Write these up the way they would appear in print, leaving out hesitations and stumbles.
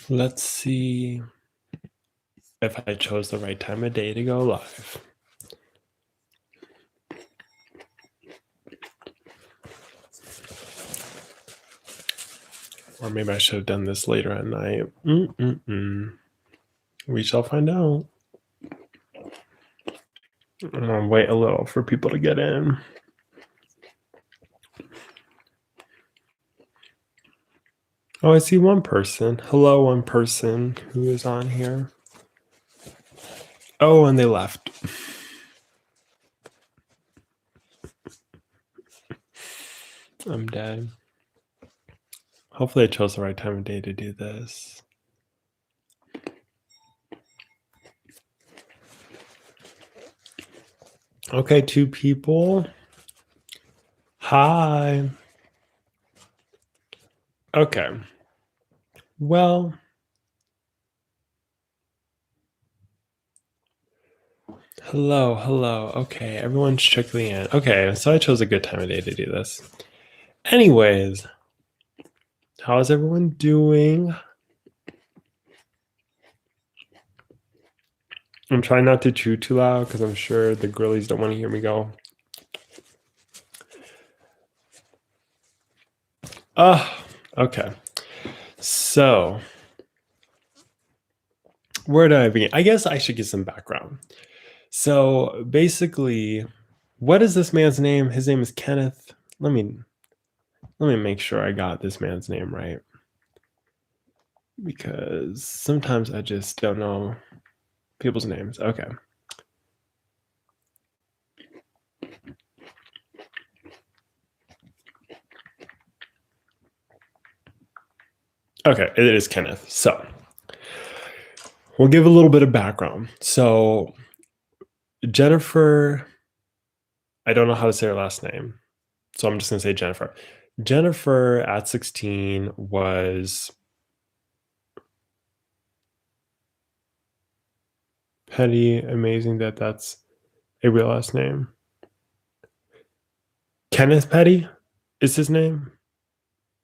Let's see if I chose the right time of day to go live. Or maybe I should have done this later at night. We shall find out. I'm gonna wait a little for people to get in. Oh, I see one person. Hello, one person who is on here. Oh, and they left. I'm dead. Hopefully I chose the right time of day to do this. Okay, 2 people. Hi. Okay. Well, hello. Okay, everyone's trickling in. Okay, so I chose a good time of day to do this. Anyways, how is everyone doing? I'm trying not to chew too loud because I'm sure the girlies don't want to hear me go. Okay. So, where do I begin? I guess I should give some background. So, basically, what is this man's name? His name is Kenneth. Let me make sure I got this man's name right. Because sometimes I just don't know people's names. Okay. Okay, it is Kenneth. So, we'll give a little bit of background. So, Jennifer, I don't know how to say her last name, so I'm just going to say Jennifer. Jennifer at 16 was Petty. Amazing that that's a real last name. Kenneth Petty is his name.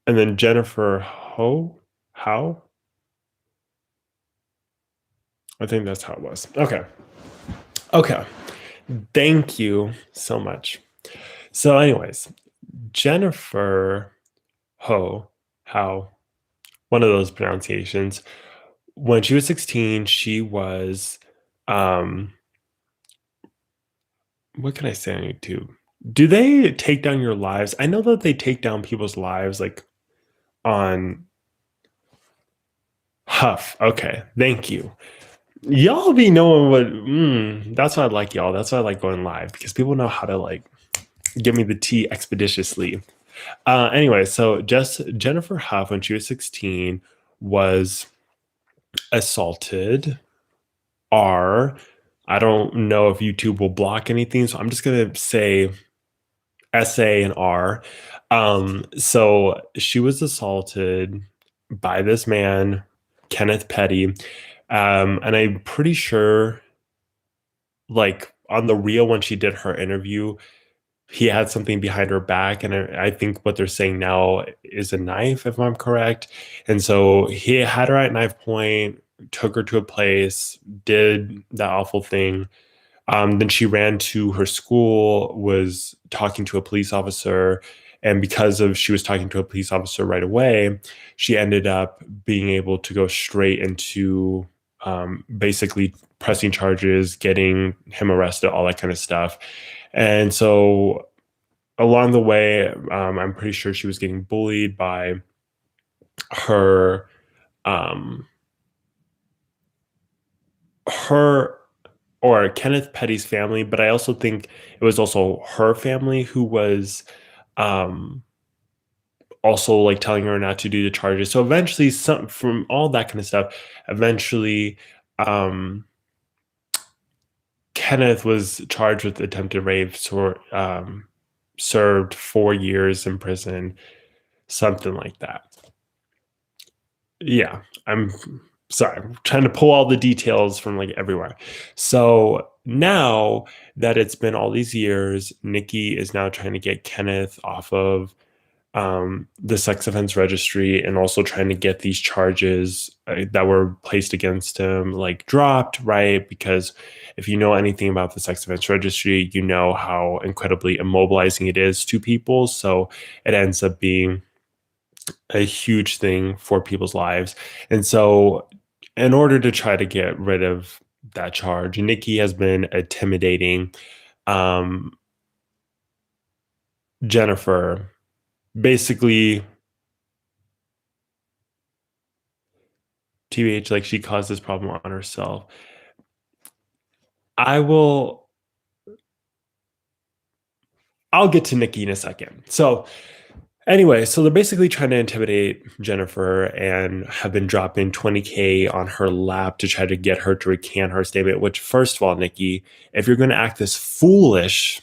And then Jennifer How? I think that's how it was. Okay. Thank you so much. So, anyways, Jennifer How, one of those pronunciations. When she was 16, she was, what can I say on YouTube? Do they take down your lives? I know that they take down people's lives like on Huff. Okay, thank you. Y'all be knowing what, that's why I like y'all. That's why I like going live because people know how to like give me the tea expeditiously. Anyway, so just Jennifer Huff, when she was 16, was assaulted. I don't know if YouTube will block anything, so I'm just gonna say SA and R. So she was assaulted by this man, Kenneth Petty. And I'm pretty sure, like on the real, when she did her interview, he had something behind her back. And I think what they're saying now is a knife, if I'm correct. And so he had her at knife point, took her to a place, did that awful thing. Then she ran to her school, was talking to a police officer, and because of she was talking to a police officer right away, she ended up being able to go straight into basically pressing charges, getting him arrested, all that kind of stuff. And so along the way, I'm pretty sure she was getting bullied by her um, her or Kenneth Petty's family, but I also think it was also her family who was um, also like telling her not to do the charges. So eventually, some from all that kind of stuff, eventually, um, Kenneth was charged with attempted rape, served 4 years in prison, something like that. Yeah, I'm sorry, I'm trying to pull all the details from like everywhere. So now that it's been all these years, Nicki is now trying to get Kenneth off of the sex offense registry and also trying to get these charges that were placed against him like dropped, right? Because if you know anything about the sex offense registry, you know how incredibly immobilizing it is to people. So it ends up being a huge thing for people's lives. And so, in order to try to get rid of that charge, Nicki has been intimidating um, Jennifer. Basically, TBH, like she caused this problem on herself. I will. I'll get to Nicki in a second. So anyway, so they're basically trying to intimidate Jennifer and have been dropping 20K on her lap to try to get her to recant her statement. Which, first of all, Nicki, if you're going to act this foolish,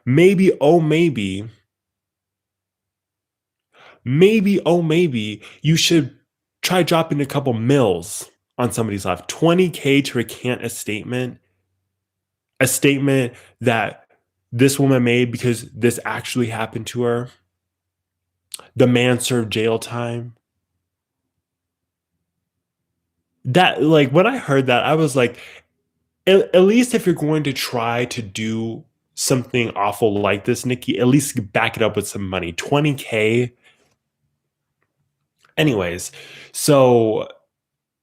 maybe, oh, maybe you should try dropping a couple mils on somebody's life. 20K to recant a statement that this woman made because this actually happened to her. The man served jail time. That, like, when I heard that, I was like, at least if you're going to try to do something awful like this, Nicki, at least back it up with some money. 20K. Anyways, so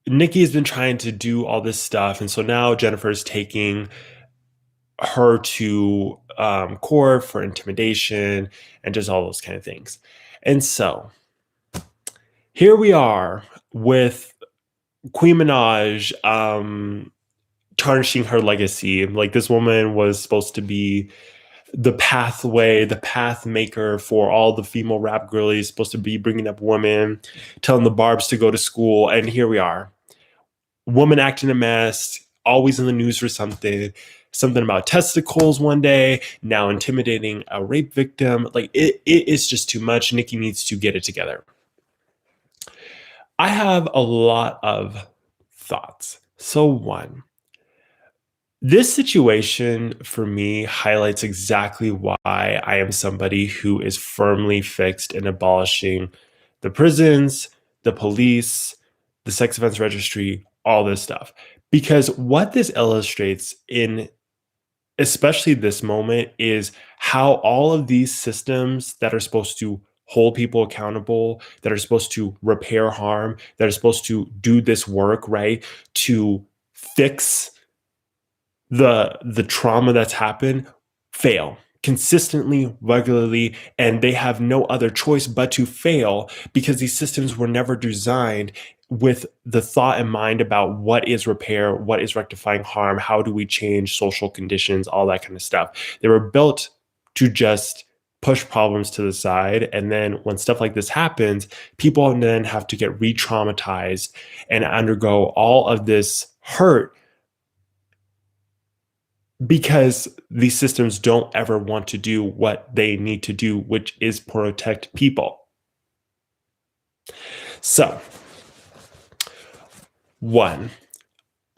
Nicki has been trying to do all this stuff. And so now Jennifer's taking her to court for intimidation and just all those kind of things. And so here we are with Queen Minaj tarnishing her legacy. Like, this woman was supposed to be the pathway, the path maker for all the female rap girlies, supposed to be bringing up women, telling the Barbs to go to school. And here we are. Woman acting a mess, always in the news for something about testicles one day, now intimidating a rape victim. Like, it is just too much. Nicki needs to get it together. I have a lot of thoughts. So, one, this situation for me highlights exactly why I am somebody who is firmly fixed in abolishing the prisons, the police, the sex offense registry, all this stuff. Because what this illustrates in especially this moment is how all of these systems that are supposed to hold people accountable, that are supposed to repair harm, that are supposed to do this work, right, to fix the trauma that's happened, fail consistently, regularly, and they have no other choice but to fail because these systems were never designed with the thought in mind about what is repair, what is rectifying harm, how do we change social conditions, all that kind of stuff. They were built to just push problems to the side. And then when stuff like this happens, people then have to get re-traumatized and undergo all of this hurt because these systems don't ever want to do what they need to do, which is protect people. So, one,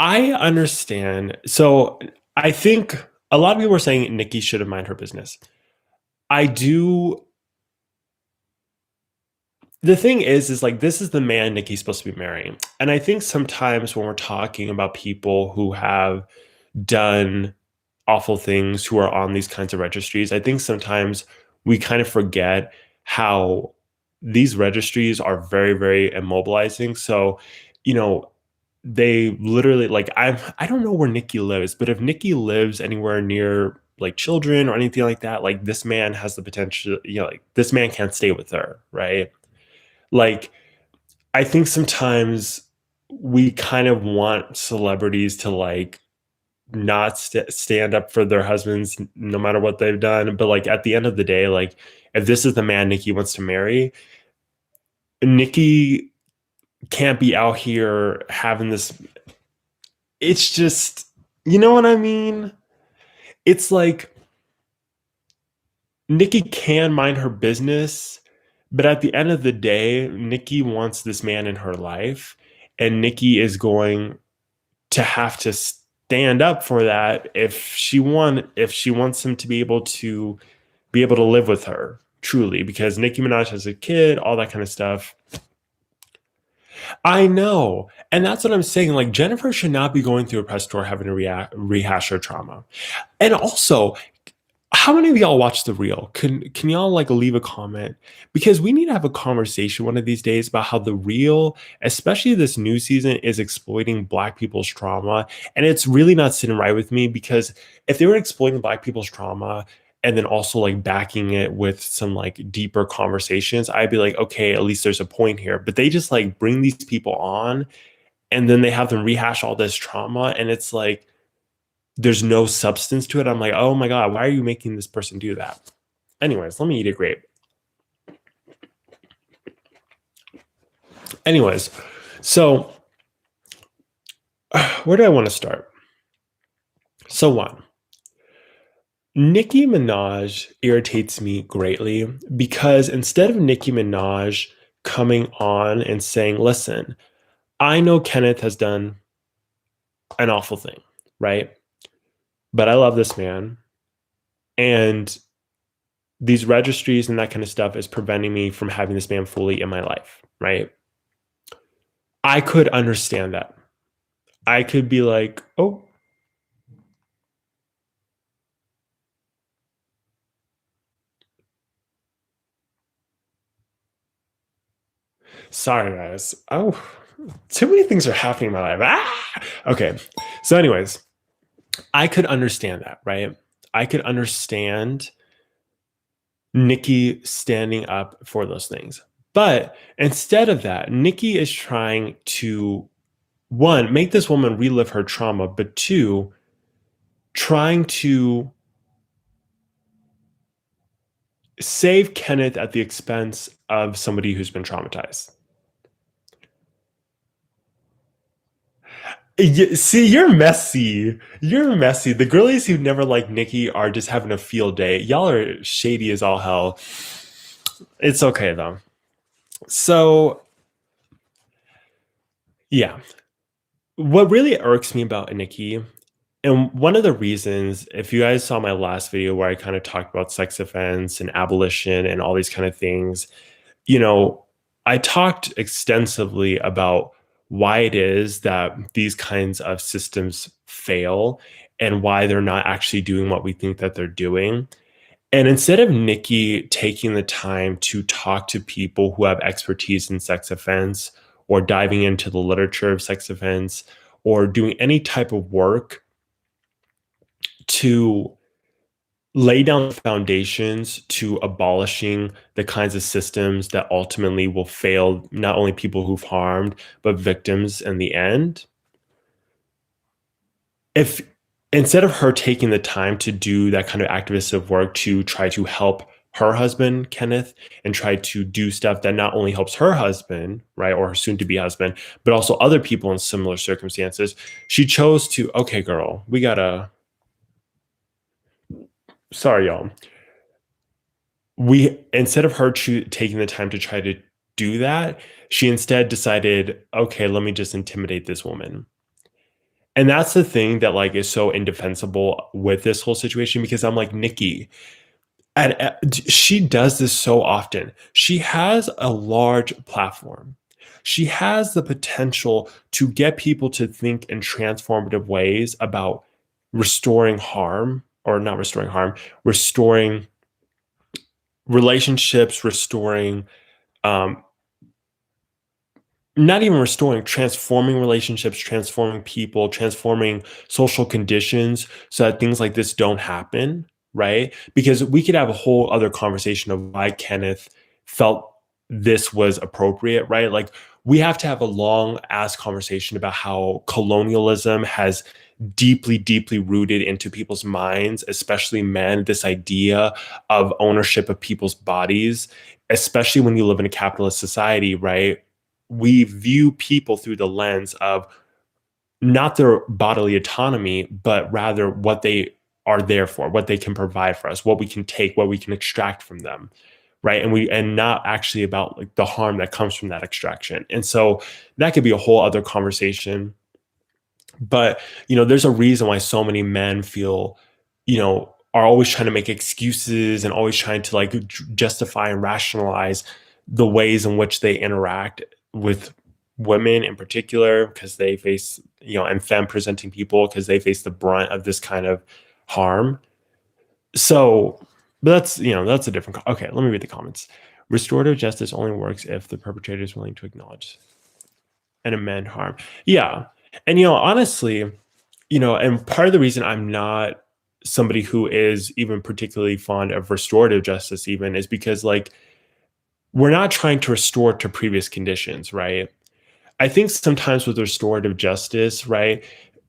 I understand. So, I think a lot of people are saying Nicki should have mind her business. I do. The thing is like, this is the man Nicki's supposed to be marrying. And I think sometimes when we're talking about people who have done awful things, who are on these kinds of registries, I think sometimes we kind of forget how these registries are very, very immobilizing. So, you know, they literally, like, I don't know where Nicki lives, but if Nicki lives anywhere near like children or anything like that, like, this man has the potential, like, this man can't stay with her, right? Like, I think sometimes we kind of want celebrities to, like, not stand up for their husbands no matter what they've done. But, like, at the end of the day, like, if this is the man Nicki wants to marry, Nicki can't be out here having this. It's just, you know what I mean? It's like Nicki can mind her business, but at the end of the day, Nicki wants this man in her life, and Nicki is going to have to stand up for that if she wants him to be able to live with her truly, because Nicki Minaj has a kid, all that kind of stuff. I know. And that's what I'm saying. Like, Jennifer should not be going through a press tour having to rehash her trauma. And also, how many of y'all watch The Real? Can y'all like leave a comment? Because we need to have a conversation one of these days about how The Real, especially this new season, is exploiting Black people's trauma. And it's really not sitting right with me, because if they were exploiting Black people's trauma and then also like backing it with some like deeper conversations, I'd be like, okay, at least there's a point here. But they just like bring these people on and then they have them rehash all this trauma, and it's like there's no substance to it. I'm like, oh my God, why are you making this person do that? Anyways, let me eat a grape. Anyways, so where do I want to start? So one, Nicki Minaj irritates me greatly because instead of Nicki Minaj coming on and saying, listen, I know Kenneth has done an awful thing, right? But I love this man. And these registries and that kind of stuff is preventing me from having this man fully in my life, right? I could understand that. I could be like, oh, sorry, guys. Oh, too many things are happening in my life. Ah! Okay. So, anyways, I could understand that, right? I could understand Nicki standing up for those things. But instead of that, Nicki is trying to, one, make this woman relive her trauma, but two, trying to save Kenneth at the expense of somebody who's been traumatized. See, you're messy. You're messy. The girlies who never liked Nicki are just having a field day. Y'all are shady as all hell. It's okay though. So, yeah. What really irks me about Nicki, and one of the reasons, if you guys saw my last video where I kind of talked about sex offense and abolition and all these kind of things, you know, I talked extensively about why it is that these kinds of systems fail and why they're not actually doing what we think that they're doing. And instead of Nicki taking the time to talk to people who have expertise in sex offense or diving into the literature of sex offense or doing any type of work to lay down foundations to abolishing the kinds of systems that ultimately will fail not only people who've harmed, but victims in the end. If instead of her taking the time to do that kind of activist work to try to help her husband, Kenneth, and try to do stuff that not only helps her husband, right, or her soon to be husband, but also other people in similar circumstances, she chose to, okay, girl, we gotta, sorry, y'all. We instead of her taking the time to try to do that, she instead decided, okay, let me just intimidate this woman. And that's the thing that like is so indefensible with this whole situation, because I'm like, Nicki, and she does this so often. She has a large platform. She has the potential to get people to think in transformative ways about restoring harm, or not restoring harm, restoring relationships, restoring um, not even restoring, transforming relationships, transforming people, transforming social conditions so that things like this don't happen, right? Because we could have a whole other conversation of why Kenneth felt this was appropriate, right? Like we have to have a long ass conversation about how colonialism has deeply, deeply rooted into people's minds, especially men, this idea of ownership of people's bodies, especially when you live in a capitalist society, right? We view people through the lens of not their bodily autonomy, but rather what they are there for, what they can provide for us, what we can take, what we can extract from them, right? And not actually about like the harm that comes from that extraction. And so that could be a whole other conversation. But, there's a reason why so many men feel, are always trying to make excuses and always trying to like justify and rationalize the ways in which they interact with women in particular, because they face, and femme presenting people, because they face the brunt of this kind of harm. So, but that's a different. Okay, let me read the comments. Restorative justice only works if the perpetrator is willing to acknowledge and amend harm. Yeah. And, honestly, and part of the reason I'm not somebody who is even particularly fond of restorative justice, even, is because, like, we're not trying to restore to previous conditions, right? I think sometimes with restorative justice, right,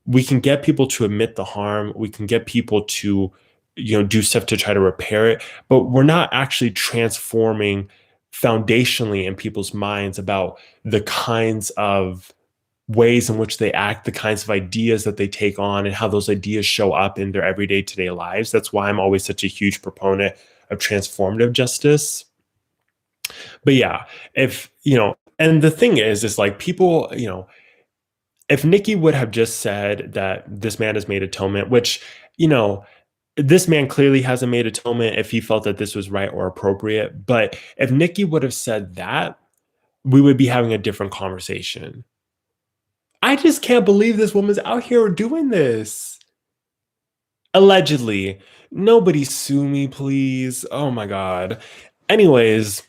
we can get people to admit the harm, we can get people to, do stuff to try to repair it, but we're not actually transforming foundationally in people's minds about the kinds of ways in which they act, the kinds of ideas that they take on, and how those ideas show up in their everyday today lives. That's why I'm always such a huge proponent of transformative justice. But yeah, if, and the thing is like people, if Nicki would have just said that this man has made atonement, which, this man clearly hasn't made atonement if he felt that this was right or appropriate. But if Nicki would have said that, we would be having a different conversation. I just can't believe this woman's out here doing this. Allegedly. Nobody sue me, please. Oh my God. Anyways,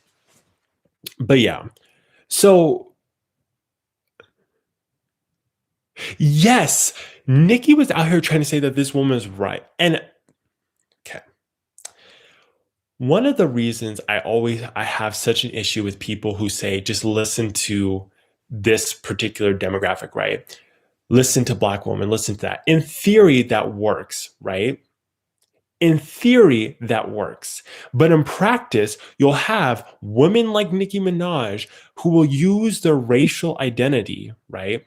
but yeah. So, yes, Nicki was out here trying to say that this woman is right. And okay. One of the reasons I have such an issue with people who say just listen to this particular demographic, right? Listen to Black women, listen to that. In theory, that works, right? In theory, that works. But in practice, you'll have women like Nicki Minaj who will use their racial identity, right?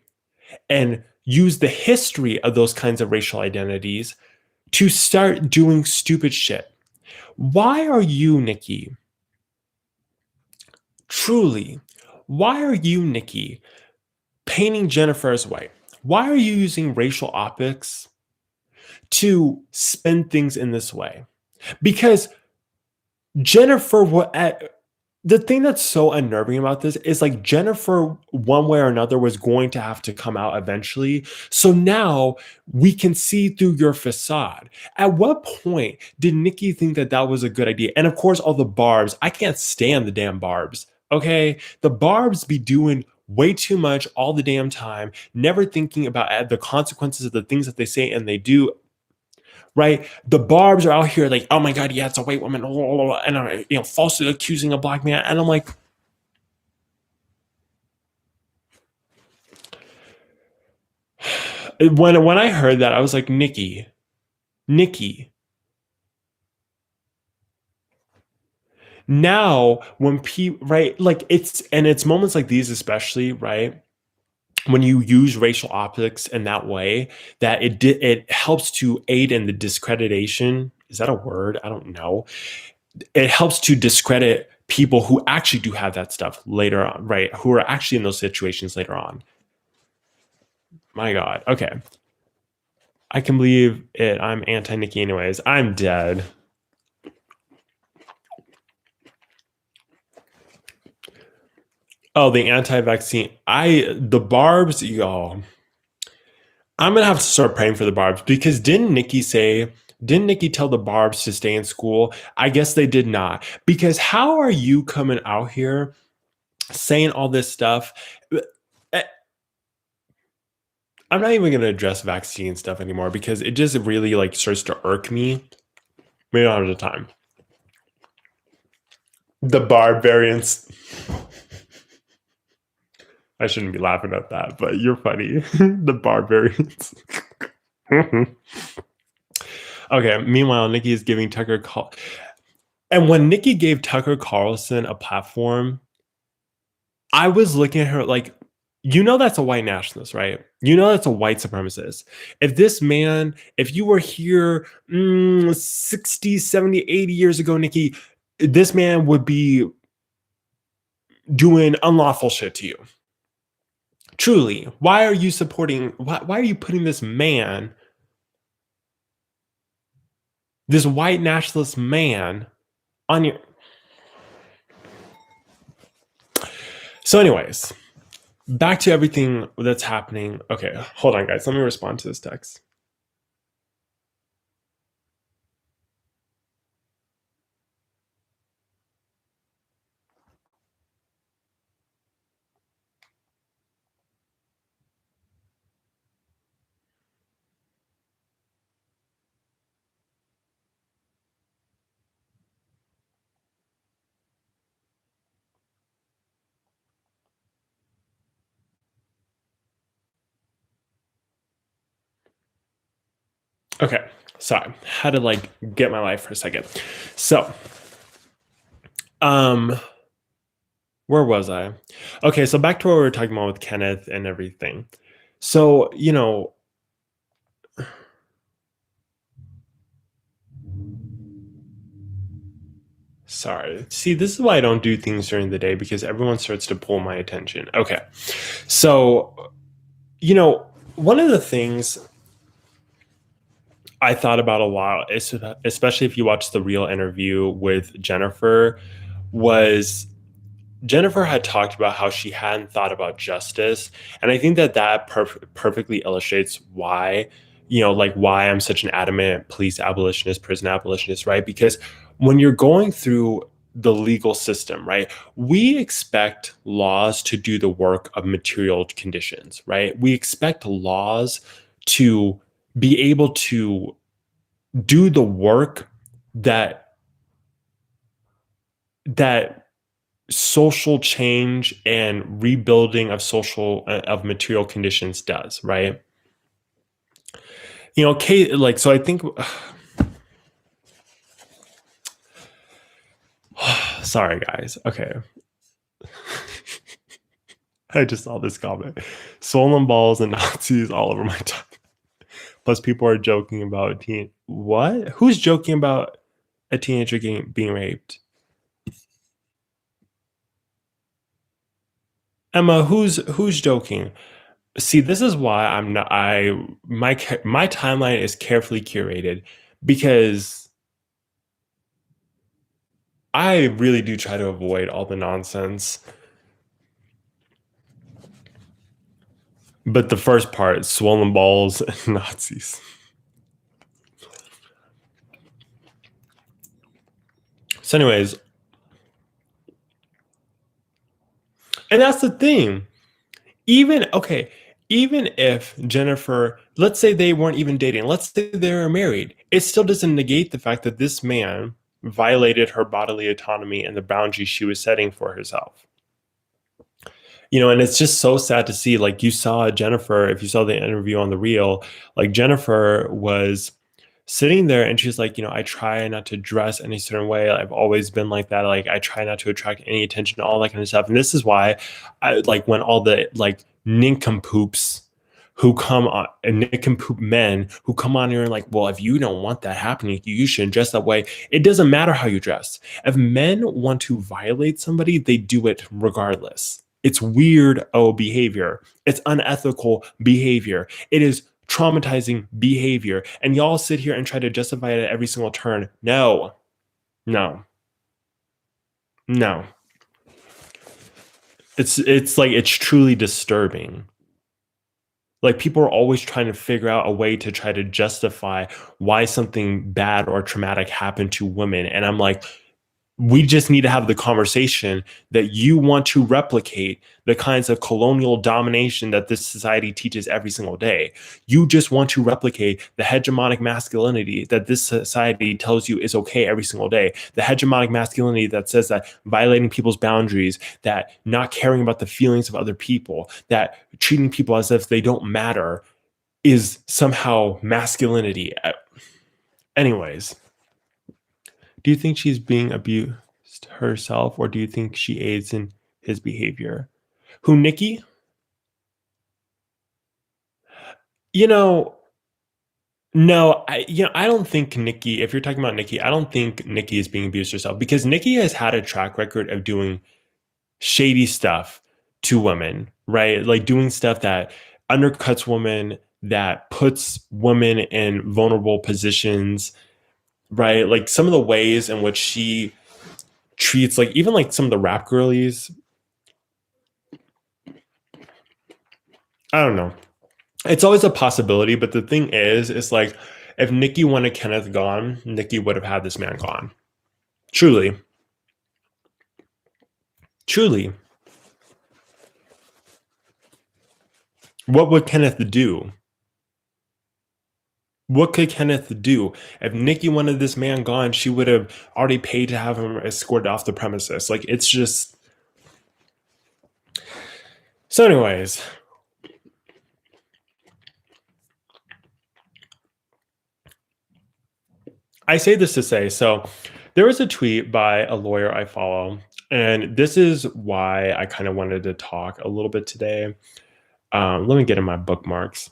And use the history of those kinds of racial identities to start doing stupid shit. Why are you, Nicki, truly, why are you, Nicki, painting Jennifer as white? Why are you using racial optics to spin things in this way? Because Jennifer, the thing that's so unnerving about this is like Jennifer, one way or another, was going to have to come out eventually. So now we can see through your facade. At what point did Nicki think that that was a good idea? And of course, all the barbs. I can't stand the damn barbs. Okay, the barbs be doing way too much all the damn time, never thinking about the consequences of the things that they say and they do. Right, the barbs are out here like, oh my God, yeah, it's a white woman, and falsely accusing a Black man, and I'm like, when I heard that, I was like, Nicki, now when people, right, like it's moments like these especially, right, when you use racial optics in that way, that it helps to aid in the discreditation. Is that a word? I don't know. It helps to discredit people who actually do have that stuff later on, right? Who are actually in those situations later on. My God. Okay. I can believe it. I'm anti Nicki anyways. I'm dead. Oh, the anti-vaccine. The barbs, y'all. I'm gonna have to start praying for the barbs, because didn't Nicki tell the barbs to stay in school? I guess they did not. Because how are you coming out here saying all this stuff? Eh, I'm not even going to address vaccine stuff anymore, because it just really like starts to irk me. We don't have the time. The barb variants. I shouldn't be laughing at that, but you're funny. The barb variants. Okay. Meanwhile, Nicki is giving and when Nicki gave Tucker Carlson a platform, I was looking at her like, that's a white nationalist, right? That's a white supremacist. If you were here 60, 70, 80 years ago, Nicki, this man would be doing unlawful shit to you. Truly, why are you supporting? Why are you putting this man, this white nationalist man, on your? So, anyways, back to everything that's happening. Okay, hold on, guys. Let me respond to this text. Okay, sorry, had to like get my life for a second. So, um, where was I? Okay, so back to what we were talking about with Kenneth and everything. So, sorry. See, this is why I don't do things during the day because everyone starts to pull my attention. Okay. So, one of the things I thought about a lot, especially if you watch the real interview with Jennifer, was Jennifer had talked about how she hadn't thought about justice, and I think that perfectly illustrates why, like why I'm such an adamant police abolitionist, prison abolitionist, right? Because when you're going through the legal system, right, we expect laws to do the work of material conditions, right? We expect laws to be able to do the work that that social change and rebuilding of social of material conditions does, right? Kate, like, so I think sorry guys. Okay. I just saw this comment. Swollen balls and Nazis all over my time. Plus people are joking about what? Who's joking about a teenager being raped? Emma, who's joking? See, this is why I'm not. My timeline is carefully curated because I really do try to avoid all the nonsense. But the first part, swollen balls and Nazis. So, anyways, and that's the thing. Even okay, even if Jennifer, let's say they weren't even dating, let's say they were married, it still doesn't negate the fact that this man violated her bodily autonomy and the boundaries she was setting for herself. And it's just so sad to see. Like, you saw Jennifer, if you saw the interview on the reel, like Jennifer was sitting there and she's like, I try not to dress any certain way. I've always been like that. Like, I try not to attract any attention, all that kind of stuff. And this is why I like when all the like nincompoops who come on and nincompoop men who come on here and like, well, if you don't want that happening, you shouldn't dress that way. It doesn't matter how you dress. If men want to violate somebody, they do it regardless. It's weird behavior. It's unethical behavior. It is traumatizing behavior. And y'all sit here and try to justify it at every single turn. No, no, no. It's like it's truly disturbing. Like, people are always trying to figure out a way to try to justify why something bad or traumatic happened to women. And I'm like, we just need to have the conversation that you want to replicate the kinds of colonial domination that this society teaches every single day. You just want to replicate the hegemonic masculinity that this society tells you is okay every single day. The hegemonic masculinity that says that violating people's boundaries, that not caring about the feelings of other people, that treating people as if they don't matter is somehow masculinity. Anyways. Do you think she's being abused herself, or do you think she aids in his behavior? Who, Nicki? You know, no, I don't think Nicki, if you're talking about Nicki, I don't think Nicki is being abused herself because Nicki has had a track record of doing shady stuff to women, right? Like doing stuff that undercuts women, that puts women in vulnerable positions, right? Like some of the ways in which she treats, like even like some of the rap girlies. I don't know. It's always a possibility, but the thing is, it's like if Nicki wanted Kenneth gone, Nicki would have had this man gone. Truly, truly. What would Kenneth do? What could Kenneth do? If Nicki wanted this man gone, she would have already paid to have him escorted off the premises. Like it's just so. Anyways, I say this to say so. There was a tweet by a lawyer I follow, and this is why I kind of wanted to talk a little bit today. Let me get in my bookmarks.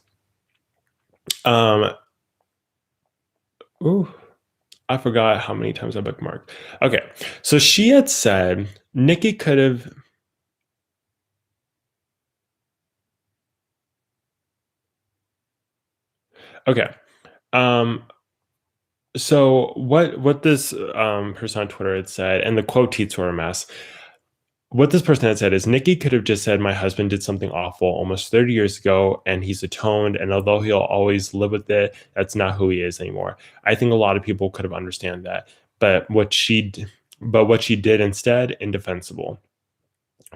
Um, ooh, I forgot how many times I bookmarked. Okay, so she had said Nicki could have. Okay, um, so what this person on Twitter had said, and the quote tweets were a mess. What this person had said is Nicki could have just said, "My husband did something awful almost 30 years ago, and he's atoned. And although he'll always live with it, that's not who he is anymore." I think a lot of people could have understand that, but what she did instead, indefensible,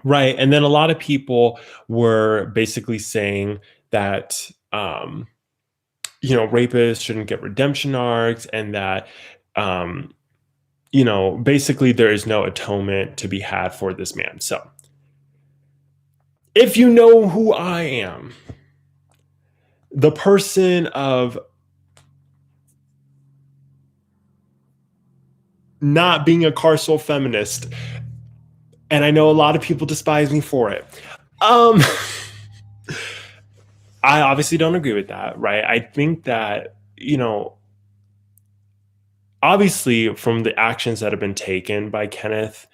right? And then a lot of people were basically saying that rapists shouldn't get redemption arcs, and that um, basically there is no atonement to be had for this man. So if you know who I am, the person of not being a carceral feminist, and I know a lot of people despise me for it. Um, I obviously don't agree with that, right? I think that, obviously from the actions that have been taken by Kenneth,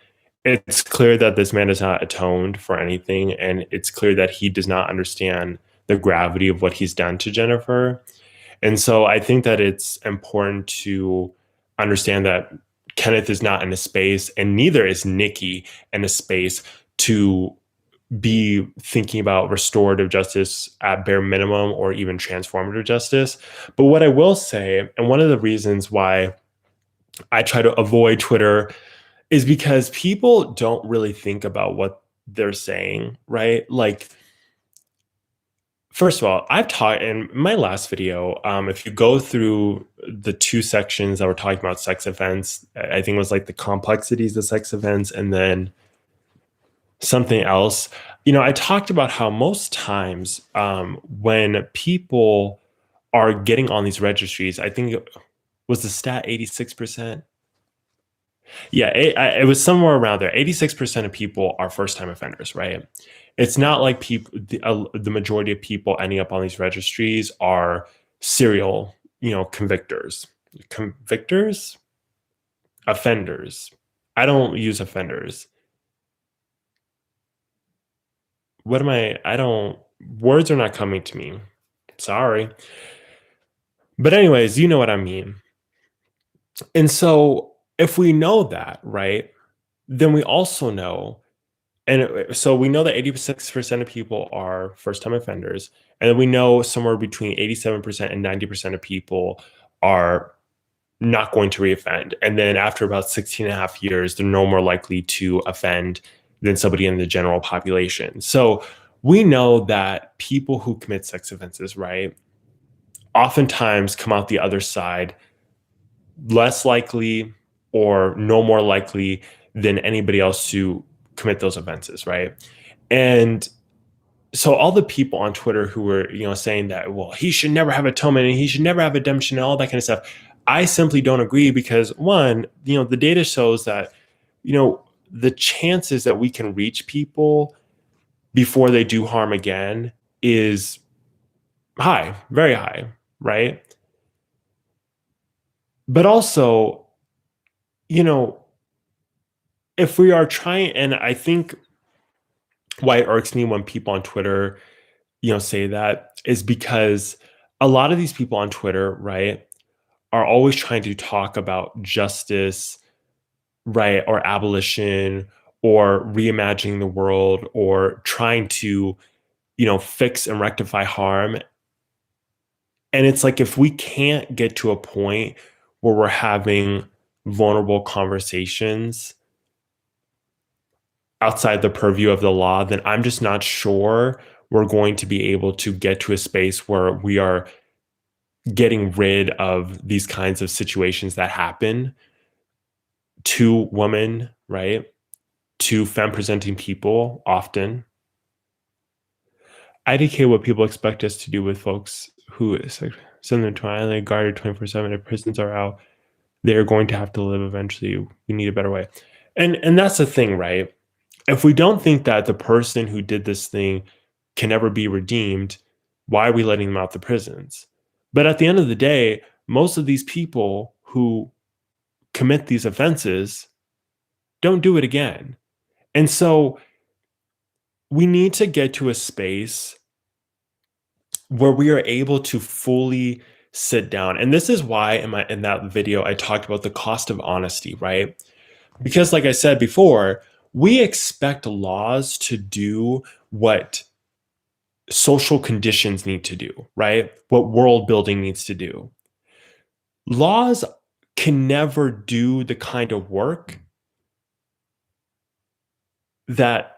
it's clear that this man has not atoned for anything, and it's clear that he does not understand the gravity of what he's done to Jennifer. And so I think that it's important to understand that Kenneth is not in a space, and neither is Nicki in a space to be thinking about restorative justice at bare minimum or even transformative justice. But what I will say, and one of the reasons why I try to avoid Twitter, is because people don't really think about what they're saying, right? Like, first of all, I've taught in my last video. If you go through the two sections that were talking about sex offense, I think it was like the complexities of sex offense and then something else. I talked about how most times when people are getting on these registries, I think it was the stat 86%. Yeah, it was somewhere around there. 86% of people are first time offenders, right? It's not like the majority of people ending up on these registries are serial, convictors. Convictors? Offenders. I don't use offenders. What am I don't, words are not coming to me. Sorry. But anyways, you know what I mean. And so if we know that, right, then we also know. And so we know that 86% of people are first time offenders. And we know somewhere between 87% and 90% of people are not going to reoffend. And then after about 16 and a half years, they're no more likely to offend than somebody in the general population. So we know that people who commit sex offenses, right, oftentimes come out the other side less likely or no more likely than anybody else to commit those offenses, right? And so all the people on Twitter who were, saying that, well, he should never have atonement and he should never have redemption and all that kind of stuff, I simply don't agree because one, the data shows that, the chances that we can reach people before they do harm again is high, very high, right? But also, you know, if we are trying, and I think why it irks me when people on Twitter, say that is because a lot of these people on Twitter, right, are always trying to talk about justice, right, or abolition or reimagining the world or trying to, fix and rectify harm. And it's like if we can't get to a point where we're having vulnerable conversations outside the purview of the law, then I'm just not sure we're going to be able to get to a space where we are getting rid of these kinds of situations that happen to women, right? To femme presenting people often. IDK what people expect us to do with folks who send them to an island guarded 24/7 if prisons are out. They're going to have to live eventually. We need a better way. And that's the thing, right? If we don't think that the person who did this thing can ever be redeemed, why are we letting them out the prisons? But at the end of the day, most of these people who commit these offenses don't do it again. And so we need to get to a space where we are able to fully sit down. And this is why in that video I talked about the cost of honesty, right? Because like I said before, we expect laws to do what social conditions need to do, right? What world building needs to do. Laws can never do the kind of work that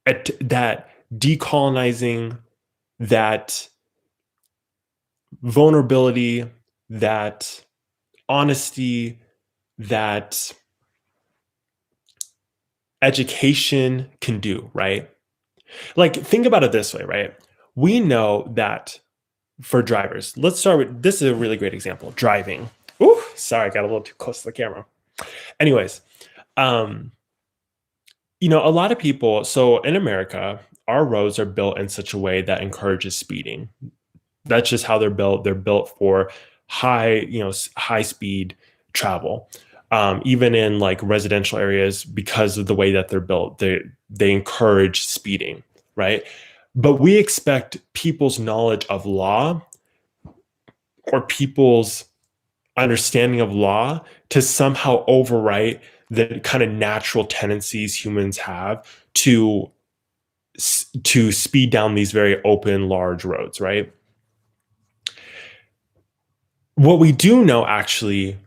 that decolonizing, that vulnerability, that honesty, that education can do, right? Like, think about it this way, right? We know that for drivers, let's start with this is a really great example driving. Ooh, sorry, I got a little too close to the camera. Anyways, um, a lot of people, so in America, our roads are built in such a way that encourages speeding. That's just how they're built. They're built for high speed travel. Even in like residential areas, because of the way that they're built, they encourage speeding, right? But we expect people's knowledge of law or people's understanding of law to somehow overwrite the kind of natural tendencies humans have to speed down these very open, large roads, right? What we do know actually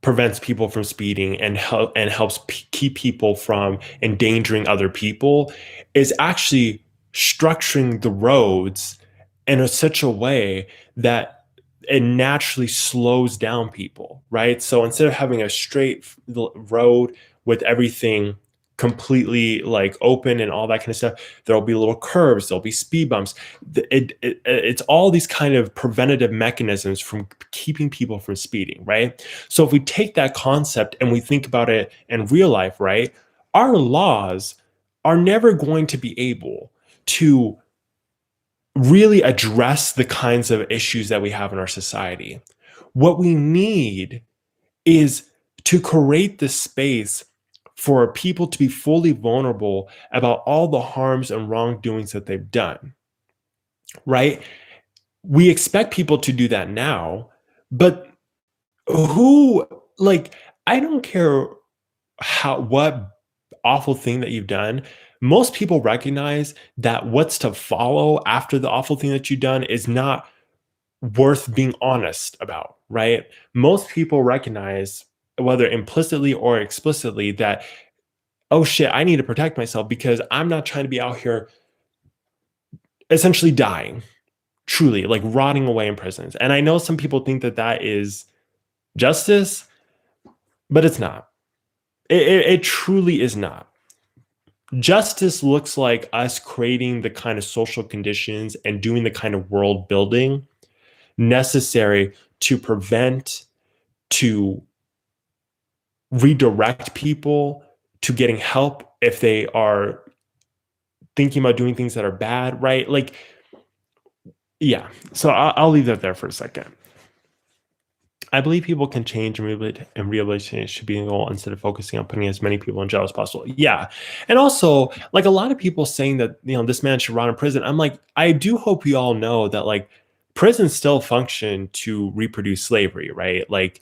prevents people from speeding and helps keep people from endangering other people is actually structuring the roads in such a way that it naturally slows down people, right? So instead of having a straight road with everything completely like open and all that kind of stuff, there'll be little curves, there'll be speed bumps. It's all these kind of preventative mechanisms from keeping people from speeding, right? So if we take that concept and we think about it in real life, right, our laws are never going to be able to really address the kinds of issues that we have in our society. What we need is to create the space for people to be fully vulnerable about all the harms and wrongdoings that they've done, right? We expect people to do that now, but who, like, I don't care what awful thing that you've done. Most people recognize that what's to follow after the awful thing that you've done is not worth being honest about, right? Most people recognize, whether implicitly or explicitly, that, oh shit, I need to protect myself because I'm not trying to be out here essentially dying, truly, like rotting away in prisons. And I know some people think that that is justice, but it's not. It truly is not. Justice looks like us creating the kind of social conditions and doing the kind of world building necessary to prevent, to redirect people to getting help if they are thinking about doing things that are bad, right? Like, yeah. So I'll leave that there for a second. I believe people can change and rehabilitation should be a goal instead of focusing on putting as many people in jail as possible. Yeah. And also, like a lot of people saying that, this man should rot in prison. I'm like, I do hope we all know that like prisons still function to reproduce slavery, right? Like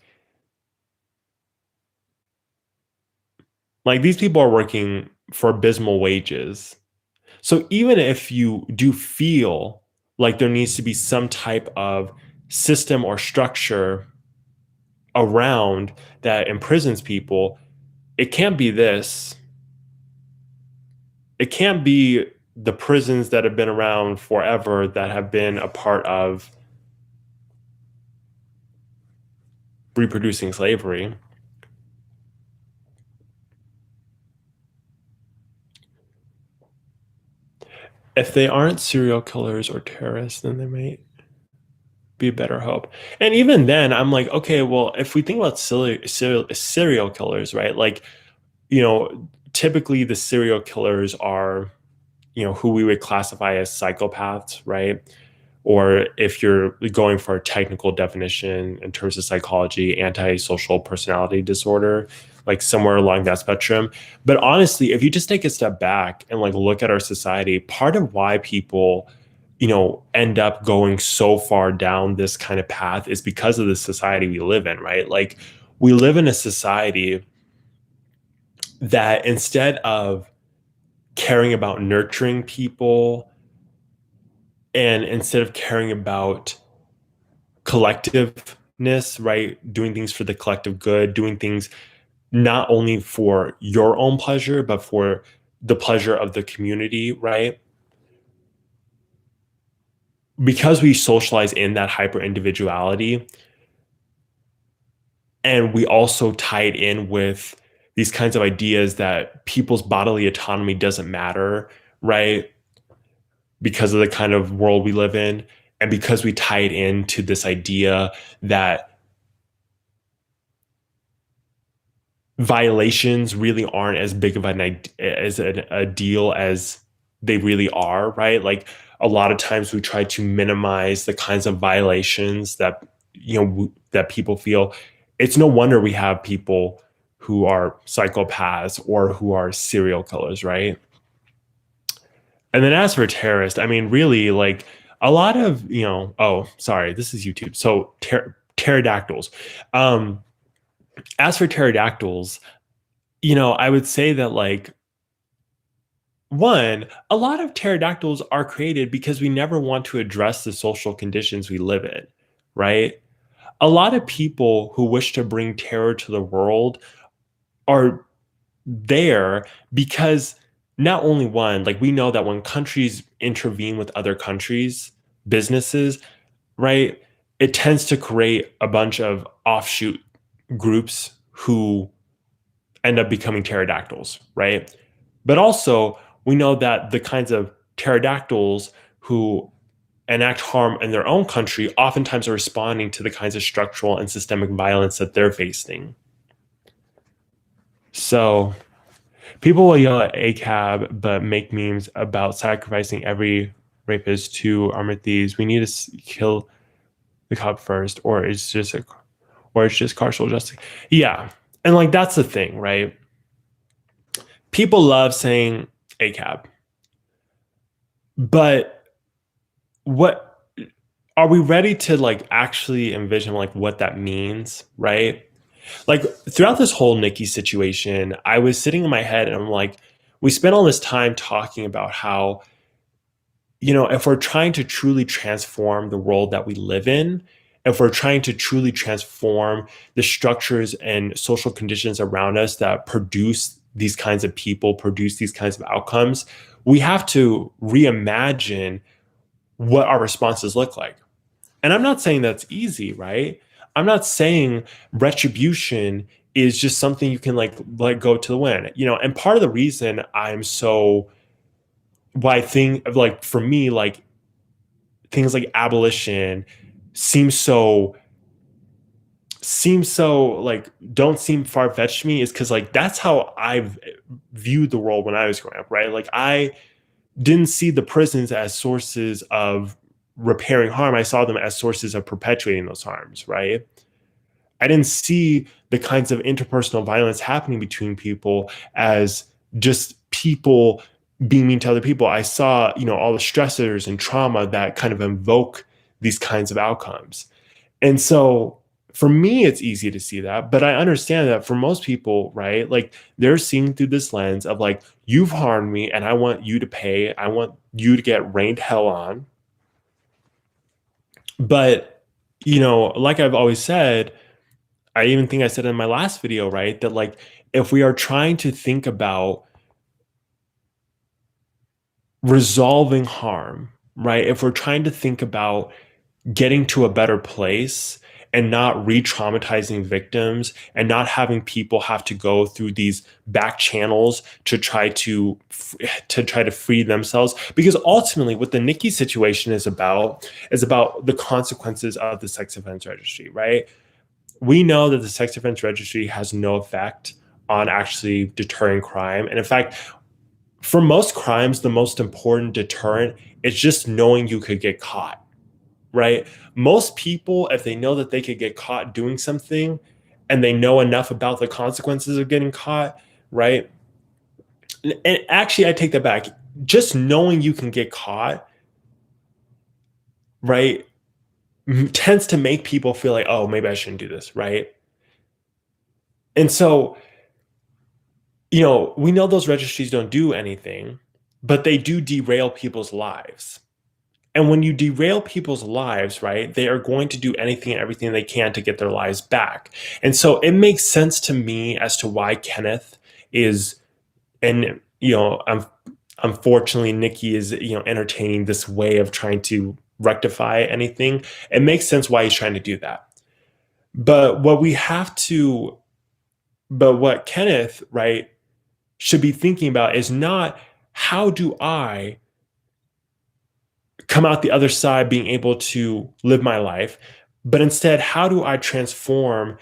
these people are working for abysmal wages. So even if you do feel like there needs to be some type of system or structure around that imprisons people, it can't be this. It can't be the prisons that have been around forever that have been a part of reproducing slavery. If they aren't serial killers or terrorists, then they might be a better hope. And even then, I'm like, okay, well, if we think about serial killers, right? Like, typically the serial killers are, who we would classify as psychopaths, right? Or if you're going for a technical definition in terms of psychology, antisocial personality disorder, like somewhere along that spectrum. But honestly, if you just take a step back and like look at our society, part of why people, end up going so far down this kind of path is because of the society we live in, right? Like we live in a society that instead of caring about nurturing people and instead of caring about collectiveness, right? Doing things for the collective good, doing things not only for your own pleasure, but for the pleasure of the community, right? Because we socialize in that hyper individuality, and we also tie it in with these kinds of ideas that people's bodily autonomy doesn't matter, right? Because of the kind of world we live in. And because we tie it into this idea that violations really aren't as big of a deal as they really are, right? Like a lot of times we try to minimize the kinds of violations that that people feel. It's no wonder we have people who are psychopaths or who are serial killers, right? And then as for terrorist, I mean, really, like a lot of oh, sorry, this is YouTube. So pterodactyls. Um, as for pterodactyls, I would say that like one, a lot of pterodactyls are created because we never want to address the social conditions we live in, right? A lot of people who wish to bring terror to the world are there because not only one, like we know that when countries intervene with other countries, businesses, right, it tends to create a bunch of offshoot groups who end up becoming pterodactyls, right? But also, we know that the kinds of pterodactyls who enact harm in their own country oftentimes are responding to the kinds of structural and systemic violence that they're facing. So people will yell at ACAB, but make memes about sacrificing every rapist to armored thieves. We need to kill the cop first, or it's just carceral justice. Yeah, and like that's the thing, right? People love saying ACAB, but what are we ready to like actually envision like what that means, right? Like throughout this whole Nicki situation, I was sitting in my head and I'm like, we spent all this time talking about how, if we're trying to truly transform the world that we live in, if we're trying to truly transform the structures and social conditions around us that produce these kinds of people, produce these kinds of outcomes, we have to reimagine what our responses look like. And I'm not saying that's easy, right? I'm not saying retribution is just something you can like let go to the wind, and part of the reason I'm so why I think like for me, like things like abolition seem so like don't seem far-fetched to me is because like that's how I've viewed the world when I was growing up, right? Like I didn't see the prisons as sources of repairing harm. I saw them as sources of perpetuating those harms, right? I didn't see the kinds of interpersonal violence happening between people as just people being mean to other people. I saw, all the stressors and trauma that kind of invoke these kinds of outcomes. And so for me, it's easy to see that, but I understand that for most people, right? Like they're seeing through this lens of like, you've harmed me and I want you to pay. I want you to get rained hell on. But, like I've always said, I even think I said in my last video, right? That like, if we are trying to think about resolving harm, right? If we're trying to think about getting to a better place and not re-traumatizing victims and not having people have to go through these back channels to try to free themselves, because ultimately what the Nicki situation is about the consequences of the sex offense registry, right? We know that the sex offense registry has no effect on actually deterring crime, and in fact, for most crimes the most important deterrent is just knowing you could get caught, right? Most people, if they know that they could get caught doing something and they know enough about the consequences of getting caught, right? And actually, I take that back. Just knowing you can get caught, right, tends to make people feel like, oh, maybe I shouldn't do this, right? And so, we know those registries don't do anything, but they do derail people's lives. And when you derail people's lives, right, they are going to do anything and everything they can to get their lives back. And so it makes sense to me as to why Kenneth is, and, unfortunately, Nicki is, entertaining this way of trying to rectify anything. It makes sense why he's trying to do that. But what Kenneth, right, should be thinking about is not how do I come out the other side being able to live my life, but instead, how do I transform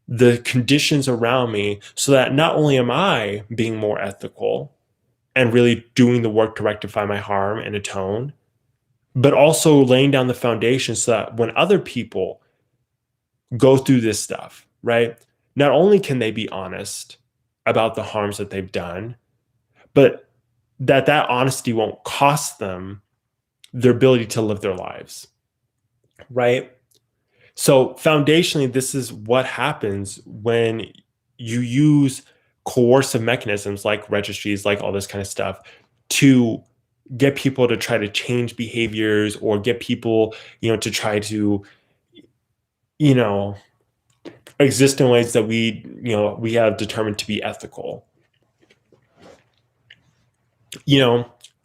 the conditions around me so that not only am I being more ethical and really doing the work to rectify my harm and atone, but also laying down the foundation so that when other people go through this stuff, right, not only can they be honest about the harms that they've done, but that honesty won't cost them their ability to live their lives, right? So foundationally, this is what happens when you use coercive mechanisms like registries, like all this kind of stuff, to get people to try to change behaviors or get people, to try to, you know, exist in ways that we have determined to be ethical.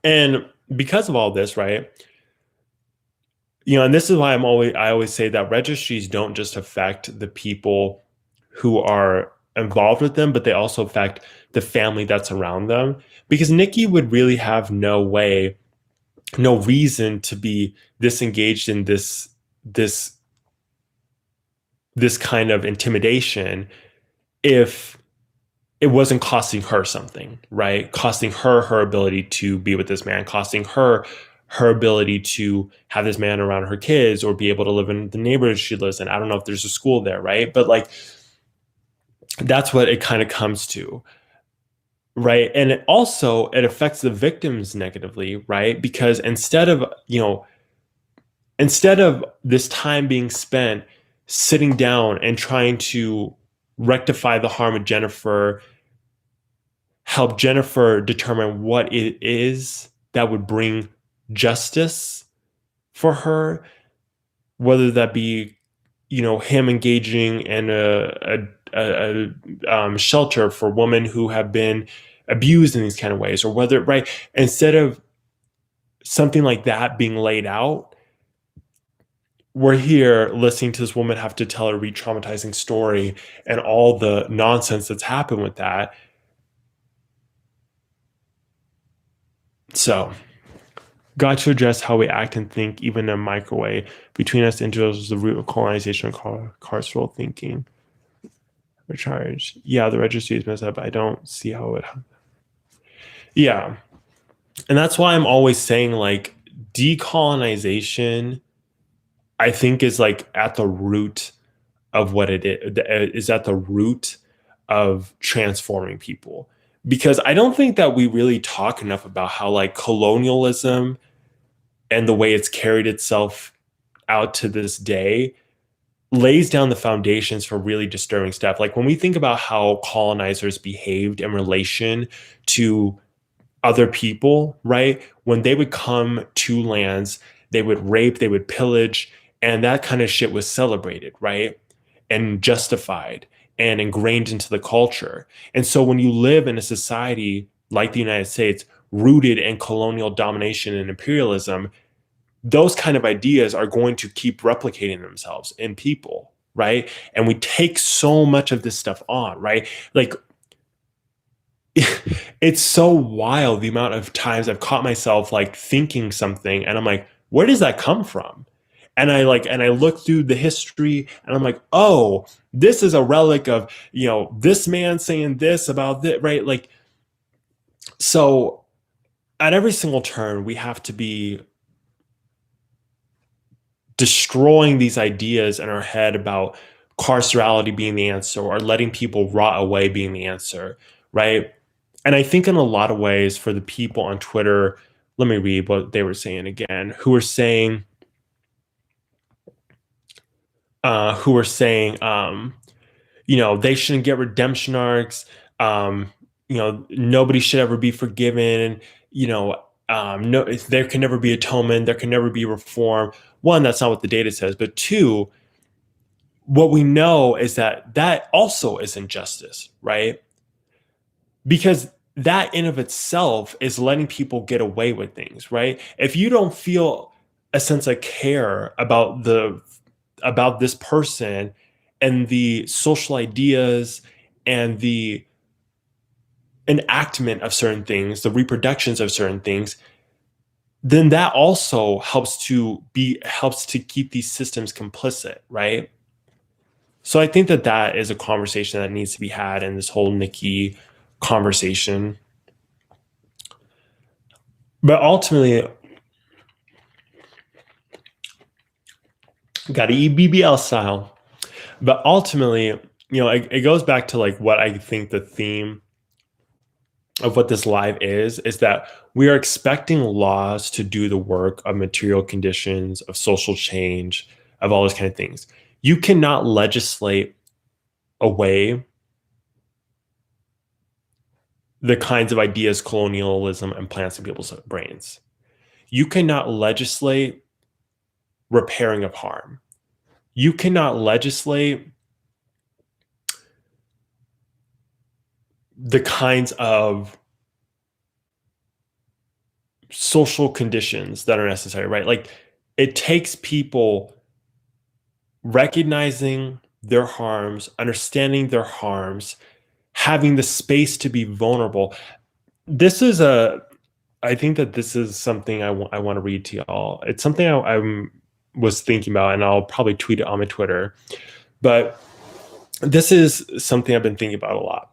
And because of all this, right? And this is why I always say that registries don't just affect the people who are involved with them, but they also affect the family that's around them. Because Nicki would really have no reason to be disengaged in this kind of intimidation if it wasn't costing her something, right? Costing her ability to be with this man, costing her ability to have this man around her kids or be able to live in the neighborhood she lives in. I don't know if there's a school there, right? But like, that's what it kind of comes to, right? And it affects the victims negatively, right? Because instead of this time being spent sitting down and trying to rectify the harm of Jennifer, help Jennifer determine what it is that would bring justice for her, whether that be, him engaging in a shelter for women who have been abused in these kind of ways, or whether, right, instead of something like that being laid out, we're here listening to this woman have to tell a re-traumatizing story and all the nonsense that's happened with that. So, got to address how we act and think, even in a microwave. Between us, individuals, is the root of colonization and carceral thinking. Recharge. Yeah, the registry is messed up. I don't see how it. Yeah, and that's why I'm always saying like decolonization, I think, is like at the root of what it is at the root of transforming people. Because I don't think that we really talk enough about how like colonialism and the way it's carried itself out to this day lays down the foundations for really disturbing stuff. Like when we think about how colonizers behaved in relation to other people, right? When they would come to lands, they would rape, they would pillage, and that kind of shit was celebrated, right? And justified and ingrained into the culture. And so when you live in a society like the United States, rooted in colonial domination and imperialism, those kind of ideas are going to keep replicating themselves in people, right? And we take so much of this stuff on, right? Like it's so wild the amount of times I've caught myself like thinking something and I'm like, where does that come from? And I look through the history and I'm like, oh, this is a relic of, this man saying this about this, right? Like, so at every single turn, we have to be destroying these ideas in our head about carcerality being the answer or letting people rot away being the answer, right? And I think in a lot of ways for the people on Twitter, let me read what they were saying again, who were saying, they shouldn't get redemption arcs. Nobody should ever be forgiven. No, there can never be atonement. There can never be reform. One, that's not what the data says. But two, what we know is that also is injustice, right? Because that in of itself is letting people get away with things, right? If you don't feel a sense of care about this person and the social ideas and the enactment of certain things, the reproductions of certain things, then that also helps to keep these systems complicit, right? So I think that is a conversation that needs to be had in this whole Nicki conversation. But ultimately, got to eat BBL style. But ultimately, it goes back to like what I think the theme of what this live is that we are expecting laws to do the work of material conditions, of social change, of all those kind of things. You cannot legislate away the kinds of ideas colonialism implants in people's brains. You cannot legislate repairing of harm. You cannot legislate the kinds of social conditions that are necessary, right? Like it takes people recognizing their harms, understanding their harms, having the space to be vulnerable. I think that this is something I want to read to y'all. It's something I was thinking about, and I'll probably tweet it on my Twitter. But this is something I've been thinking about a lot.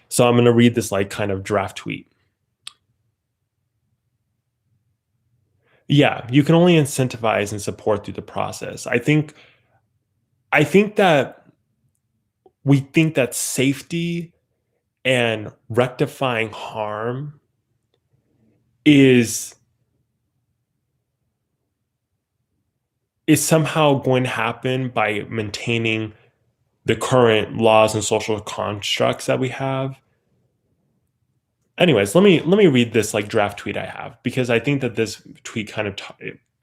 So I'm going to read this like kind of draft tweet. Yeah, you can only incentivize and support through the process. I think that we think that safety and rectifying harm is somehow going to happen by maintaining the current laws and social constructs that we have. Anyways, let me read this like draft tweet I have because I think that this tweet kind of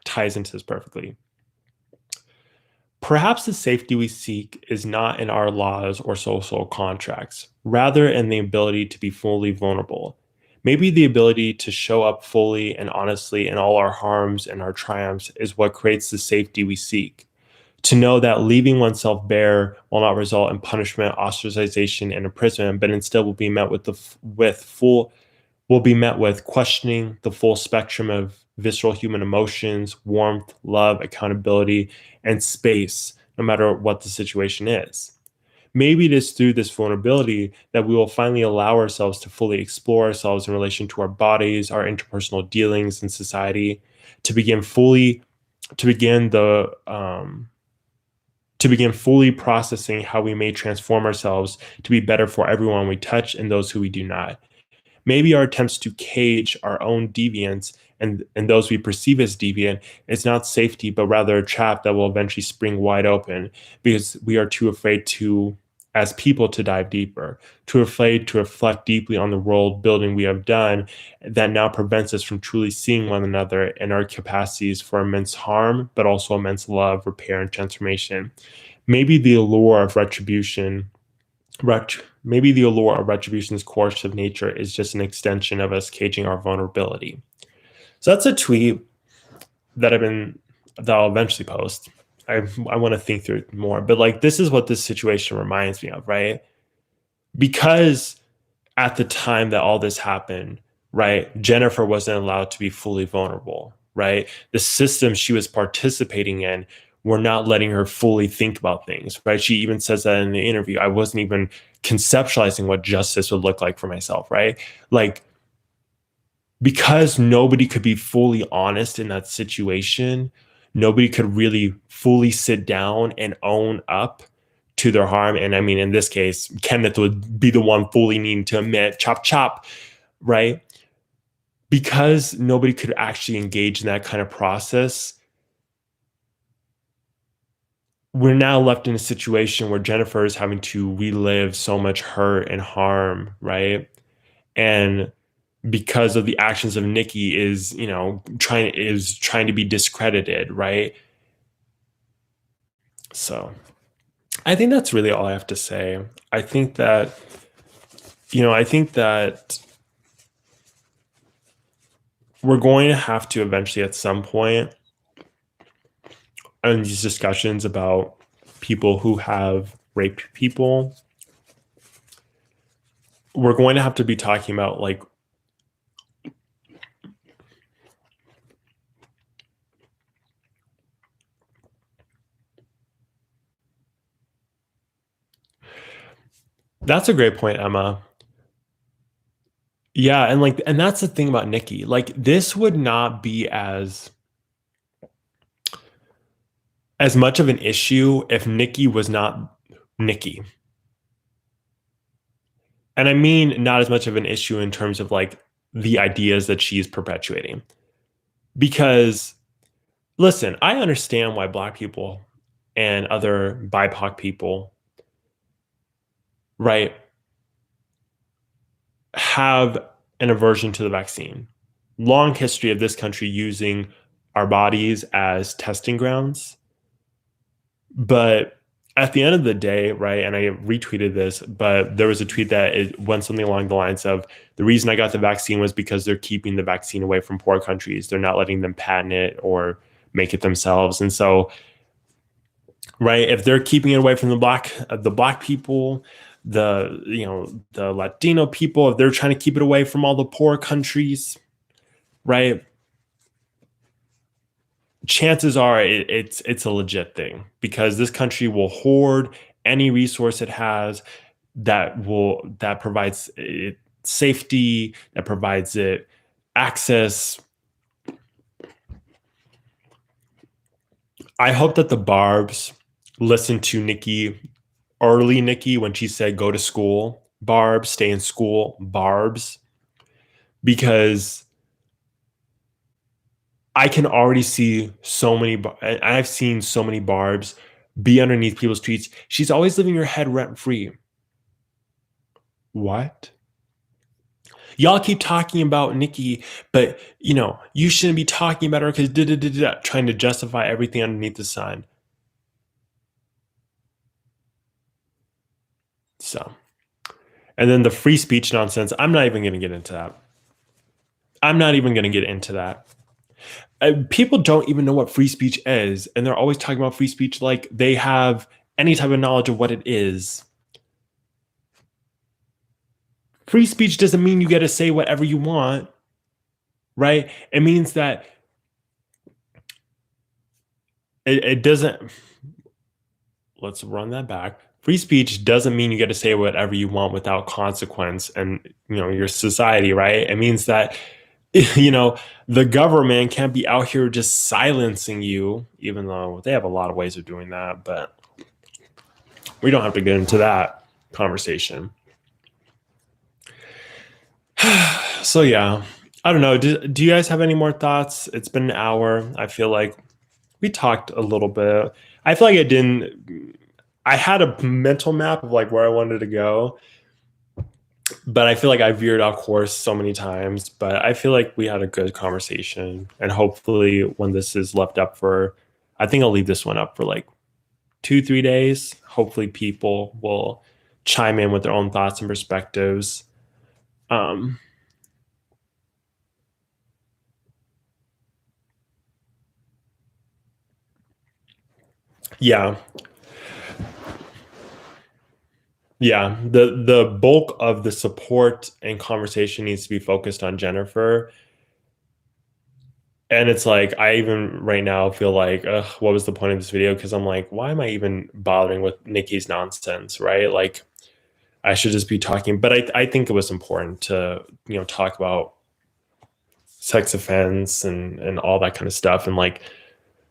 ties into this perfectly. Perhaps the safety we seek is not in our laws or social contracts, rather in the ability to be fully vulnerable. Maybe the ability to show up fully and honestly in all our harms and our triumphs is what creates the safety we seek. To know that leaving oneself bare will not result in punishment, ostracization, and imprisonment, but instead will be met with questioning, the full spectrum of visceral human emotions, warmth, love, accountability, and space, no matter what the situation is. Maybe it is through this vulnerability that we will finally allow ourselves to fully explore ourselves in relation to our bodies, our interpersonal dealings in society, to begin the to begin fully processing how we may transform ourselves to be better for everyone we touch and those who we do not. Maybe our attempts to cage our own deviance and those we perceive as deviant is not safety, but rather a trap that will eventually spring wide open because we are too afraid to, as people, to dive deeper, too afraid to reflect deeply on the world building we have done that now prevents us from truly seeing one another and our capacities for immense harm, but also immense love, repair, and transformation. Maybe the allure of retribution maybe the allure of retribution's coercive nature is just an extension of us caging our vulnerability. So that's a tweet that I'll eventually post. I want to think through it more, but like this is what this situation reminds me of, right? Because at the time that all this happened, right, Jennifer wasn't allowed to be fully vulnerable, right? The system she was participating in were not letting her fully think about things, right? She even says that in the interview. I wasn't even conceptualizing what justice would look like for myself, right? Like, because nobody could be fully honest in that situation, nobody could really fully sit down and own up to their harm. And I mean, in this case, Kenneth would be the one fully needing to admit, chop, chop, right? Because nobody could actually engage in that kind of process, we're now left in a situation where Jennifer is having to relive so much hurt and harm, right? And because of the actions of Nicki is, trying to be discredited, right? So I think that's really all I have to say. I think that, I think that we're going to have to eventually at some point in these discussions about people who have raped people, we're going to have to be talking about like that's a great point, Emma. Yeah, and that's the thing about Nicki. Like this would not be as much of an issue if Nicki was not Nicki. And I mean not as much of an issue in terms of like the ideas that she's perpetuating. Because listen, I understand why Black people and other BIPOC people, right, have an aversion to the vaccine. Long history of this country using our bodies as testing grounds. But at the end of the day, right, and I retweeted this, but there was a tweet that it went something along the lines of the reason I got the vaccine was because they're keeping the vaccine away from poor countries. They're not letting them patent it or make it themselves. And so, right, if they're keeping it away from the black people, the Latino people, if they're trying to keep it away from all the poor countries, right, chances are it's a legit thing because this country will hoard any resource it has that provides it safety, that provides it access. I hope that the Barbs listen to Nicki when she said go to school, Barbs, stay in school, Barbs, because I can already see I've seen so many Barbs be underneath people's tweets. She's always living your head rent free. What? Y'all keep talking about Nicki, but you shouldn't be talking about her because trying to justify everything underneath the sun. So, and then the free speech nonsense. I'm not even going to get into that. I'm not even going to get into that. People don't even know what free speech is, and they're always talking about free speech like they have any type of knowledge of what it is. Free speech doesn't mean you get to say whatever you want, right? It means that it doesn't. Let's run that back. Free speech doesn't mean you get to say whatever you want without consequence and your society, right? It means that the government can't be out here just silencing you, even though they have a lot of ways of doing that. But we don't have to get into that conversation. So yeah, I don't know. Do you guys have any more thoughts? It's been an hour. I feel like we talked a little bit. I feel like I had a mental map of like where I wanted to go, but I feel like I veered off course so many times. But I feel like we had a good conversation, and hopefully, when this is left up for, I think I'll leave this one up for like 2-3 days. Hopefully, people will chime in with their own thoughts and perspectives. Um, yeah, yeah. The bulk of the support and conversation needs to be focused on Jennifer. And it's like, I even right now feel like, ugh, what was the point of this video? Because I'm like, why am I even bothering with Nicki's nonsense, right? Like, I should just be talking. But I think it was important to, talk about sex offense and all that kind of stuff, and like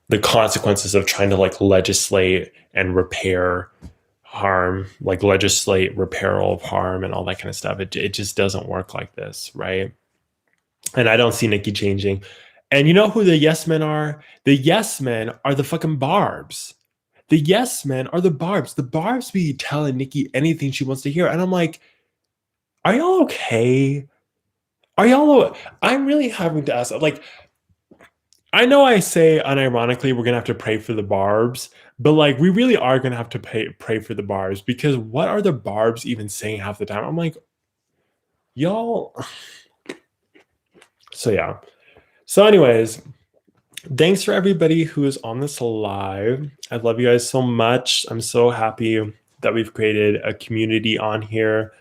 the consequences of trying to like legislate and repair harm, like legislate reparal of harm and all that kind of stuff. It just doesn't work like this, right? And I don't see Nicki changing. And you know who the yes men are? The yes men are the fucking barbs. The yes men are the barbs. The barbs be telling Nicki anything she wants to hear. And I'm like, are y'all okay? Are y'all? I'm really having to ask. Like, I know I say unironically we're gonna have to pray for the barbs, but like we really are gonna have to pray for the barbs, because what are the barbs even saying half the time? I'm like, y'all. So yeah. So, anyways, thanks for everybody who is on this live. I love you guys so much. I'm so happy that we've created a community on here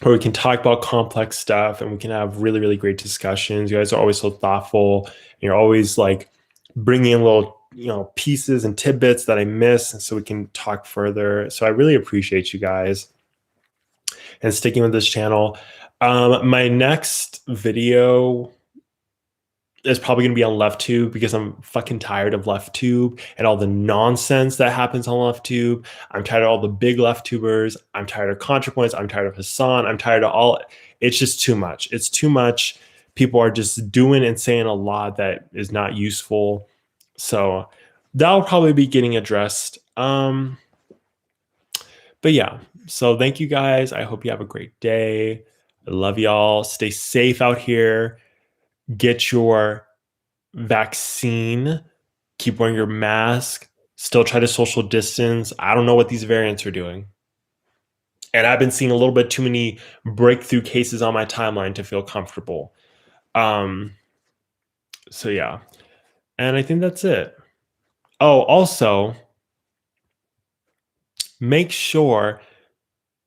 where we can talk about complex stuff and we can have really, really great discussions. You guys are always so thoughtful. And you're always like bringing in little, pieces and tidbits that I miss, and so we can talk further. So I really appreciate you guys and sticking with this channel. My next video is probably going to be on LeftTube, because I'm fucking tired of LeftTube and all the nonsense that happens on LeftTube. I'm tired of all the big LeftTubers. I'm tired of ContraPoints. I'm tired of Hassan. I'm tired of all. It's just too much. It's too much. People are just doing and saying a lot that is not useful. So that'll probably be getting addressed. But yeah, so thank you guys. I hope you have a great day. I love y'all. Stay safe out here. Get your vaccine. Keep wearing your mask. Still try to social distance. I don't know what these variants are doing. And I've been seeing a little bit too many breakthrough cases on my timeline to feel comfortable. So yeah. And I think that's it. Oh, also, make sure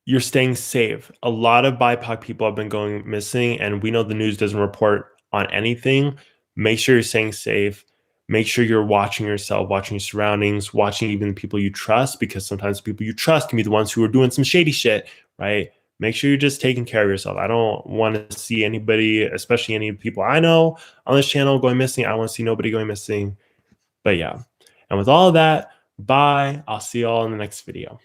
you're staying safe. A lot of BIPOC people have been going missing, and we know the news doesn't report on anything. Make sure you're staying safe. Make sure you're watching yourself, watching your surroundings, watching even the people you trust, because sometimes the people you trust can be the ones who are doing some shady shit, right? Make sure you're just taking care of yourself. I don't want to see anybody, especially any people I know on this channel, going missing. I want to see nobody going missing. But yeah. And with all of that, bye. I'll see y'all in the next video.